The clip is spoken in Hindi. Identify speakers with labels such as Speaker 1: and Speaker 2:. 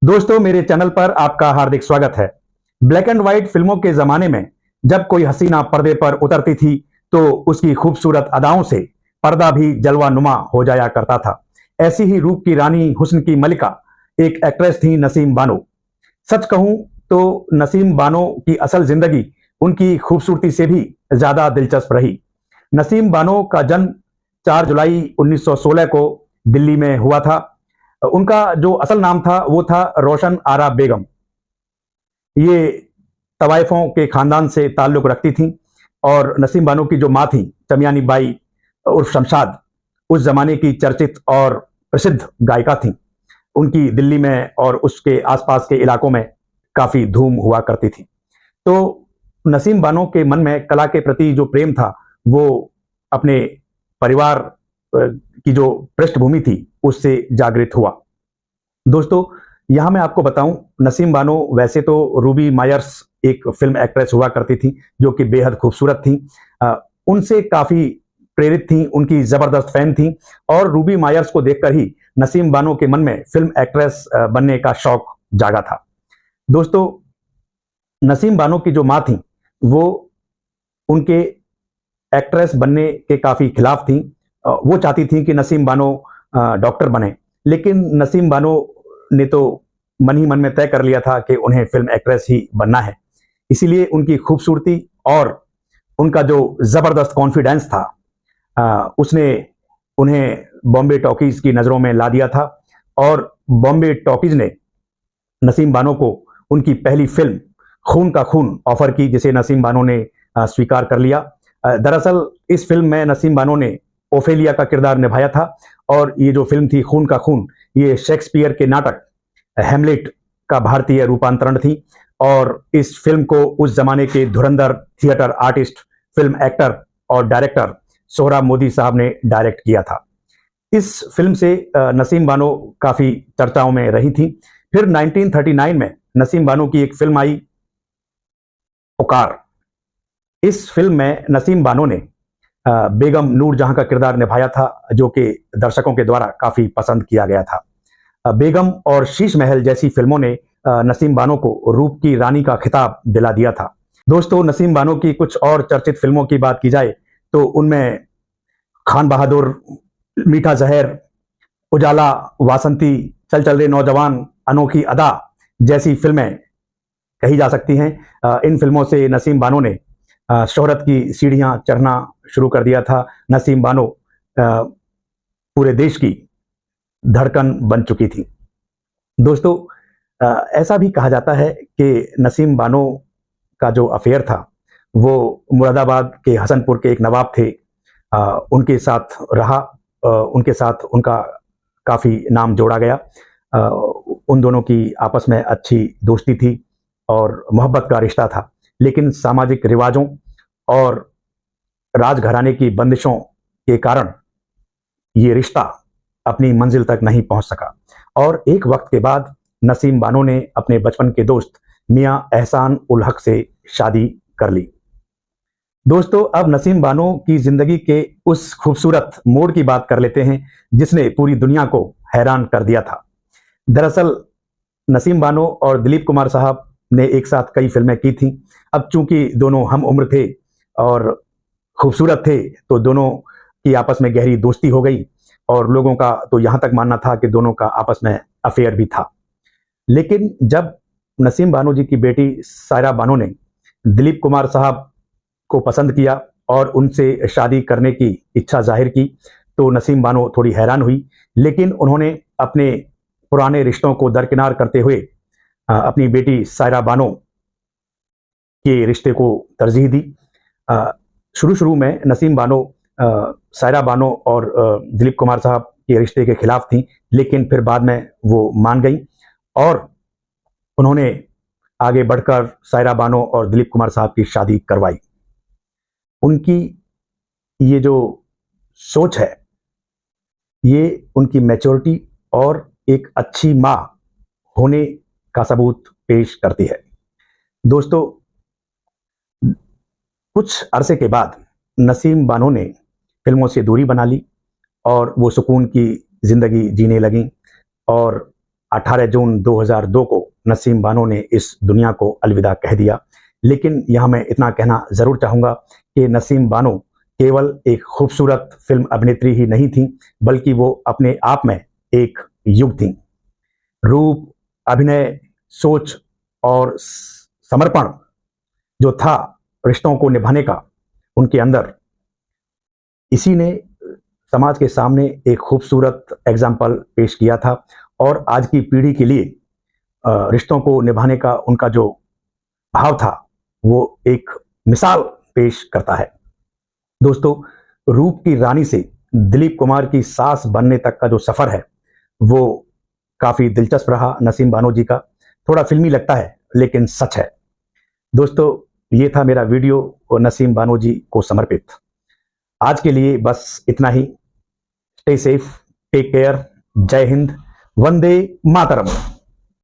Speaker 1: दोस्तों, मेरे चैनल पर आपका हार्दिक स्वागत है। ब्लैक एंड व्हाइट फिल्मों के जमाने में जब कोई हसीना पर्दे पर उतरती थी तो उसकी खूबसूरत अदाओं से पर्दा भी जलवा-नुमा हो जाया करता था। ऐसी ही रूप की रानी, हुस्न की मलिका एक एक्ट्रेस थी, नसीम बानो। सच कहूं तो नसीम बानो की असल जिंदगी उनकी खूबसूरती से भी ज्यादा दिलचस्प रही। नसीम बानो का जन्म 4 जुलाई 1916 को दिल्ली में हुआ था। उनका जो असल नाम था वो था रोशन आरा बेगम। ये तवाइफों के खानदान से ताल्लुक रखती थी और नसीम बानो की जो माँ थी, चमियानी बाई उर्फ शमशाद, उस जमाने की चर्चित और प्रसिद्ध गायिका थी। उनकी दिल्ली में और उसके आसपास के इलाकों में काफी धूम हुआ करती थी। तो नसीम बानो के मन में कला के प्रति जो प्रेम था वो अपने परिवार की जो पृष्ठभूमि थी उससे जागृत हुआ। दोस्तों, यहां मैं आपको बताऊं, नसीम बानो वैसे तो रूबी मायर्स एक फिल्म एक्ट्रेस हुआ करती थी जो कि बेहद खूबसूरत थी। उनसे काफी प्रेरित थी, उनकी जबरदस्त फैन थी और रूबी मायर्स को देखकर ही नसीम बानो के मन में फिल्म एक्ट्रेस बनने का शौक जागा था। दोस्तों, नसीम बानो की जो माँ थी वो उनके एक्ट्रेस बनने के काफी खिलाफ थी। वो चाहती थी कि नसीम बानो डॉक्टर बने, लेकिन नसीम बानो ने तो मन ही मन में तय कर लिया था कि उन्हें फिल्म एक्ट्रेस ही बनना है। इसीलिए उनकी खूबसूरती और उनका जो जबरदस्त कॉन्फिडेंस था उसने उन्हें बॉम्बे टॉकीज की नजरों में ला दिया था और बॉम्बे टॉकीज ने नसीम बानो को उनकी पहली फिल्म खून का खून ऑफर की, जिसे नसीम बानो ने स्वीकार कर लिया। दरअसल इस फिल्म में नसीम बानो ने ओफेलिया का किरदार निभाया था और ये जो फिल्म थी खून का खून, ये शेक्सपियर के नाटक हैमलेट का भारतीय रूपांतरण थी और इस फिल्म को उस जमाने के धुरंधर थिएटर आर्टिस्ट, फिल्म एक्टर और डायरेक्टर सोहराब मोदी साहब ने डायरेक्ट किया था। इस फिल्म से नसीम बानो काफी चर्चाओं में रही थी। फिर 1939 में नसीम बानो की एक फिल्म आई, पुकार। इस फिल्म में नसीम बानो ने बेगम नूरजहां का किरदार निभाया था जो कि दर्शकों के द्वारा काफी पसंद किया गया था। बेगम और शीश महल जैसी फिल्मों ने नसीम बानो को रूप की रानी का खिताब दिला दिया था। दोस्तों, नसीम बानो की कुछ और चर्चित फिल्मों की बात की जाए तो उनमें खान बहादुर, मीठा जहर, उजाला, वासंती, चल चल रे नौजवान, अनोखी अदा जैसी फिल्में कही जा सकती हैं। इन फिल्मों से नसीम बानो ने शोहरत की सीढ़ियां चढ़ना शुरू कर दिया था। नसीम बानो पूरे देश की धड़कन बन चुकी थी। दोस्तों, ऐसा भी कहा जाता है कि नसीम बानो का जो अफेयर था वो मुरादाबाद के हसनपुर के एक नवाब थे, उनके साथ रहा। उनके साथ उनका काफ़ी नाम जोड़ा गया। उन दोनों की आपस में अच्छी दोस्ती थी और मोहब्बत का रिश्ता था, लेकिन सामाजिक रिवाजों और राजघराने की बंदिशों के कारण ये रिश्ता अपनी मंजिल तक नहीं पहुंच सका और एक वक्त के बाद नसीम बानो ने अपने बचपन के दोस्त मियां एहसान उल हक से शादी कर ली। दोस्तों, अब नसीम बानो की जिंदगी के उस खूबसूरत मोड़ की बात कर लेते हैं जिसने पूरी दुनिया को हैरान कर दिया था। दरअसल नसीम बानो और दिलीप कुमार साहब ने एक साथ कई फिल्में की थी। अब चूंकि दोनों हम उम्र थे और खूबसूरत थे तो दोनों की आपस में गहरी दोस्ती हो गई और लोगों का तो यहां तक मानना था कि दोनों का आपस में अफेयर भी था। लेकिन जब नसीम बानो जी की बेटी सायरा बानो ने दिलीप कुमार साहब को पसंद किया और उनसे शादी करने की इच्छा जाहिर की तो नसीम बानो थोड़ी हैरान हुई, लेकिन उन्होंने अपने पुराने रिश्तों को दरकिनार करते हुए अपनी बेटी सायरा बानो के रिश्ते को तरजीह दी। शुरू में नसीम बानो सायरा बानो और दिलीप कुमार साहब के रिश्ते के खिलाफ थी, लेकिन फिर बाद में वो मान गई और उन्होंने आगे बढ़कर सायरा बानो और दिलीप कुमार साहब की शादी करवाई। उनकी ये जो सोच है ये उनकी मैच्योरिटी और एक अच्छी माँ होने का सबूत पेश करती है। दोस्तों, कुछ अरसे के बाद नसीम बानो ने फिल्मों से दूरी बना ली और वो सुकून की जिंदगी जीने लगी और 18 जून 2002 को नसीम बानो ने इस दुनिया को अलविदा कह दिया। लेकिन यहां मैं इतना कहना जरूर चाहूंगा कि नसीम बानो केवल एक खूबसूरत फिल्म अभिनेत्री ही नहीं थी, बल्कि वो अपने आप में एक युग थी। रूप, अभिनय, सोच और समर्पण जो था रिश्तों को निभाने का उनके अंदर, इसी ने समाज के सामने एक खूबसूरत एग्जाम्पल पेश किया था और आज की पीढ़ी के लिए रिश्तों को निभाने का उनका जो भाव था वो एक मिसाल पेश करता है। दोस्तों, रूप की रानी से दिलीप कुमार की सास बनने तक का जो सफर है वो काफी दिलचस्प रहा नसीम बानो जी का। थोड़ा फिल्मी लगता है लेकिन सच है। दोस्तों, ये था मेरा वीडियो नसीम बानो जी को समर्पित। आज के लिए बस इतना ही। स्टे सेफ, टेक केयर, जय हिंद, वंदे मातरम।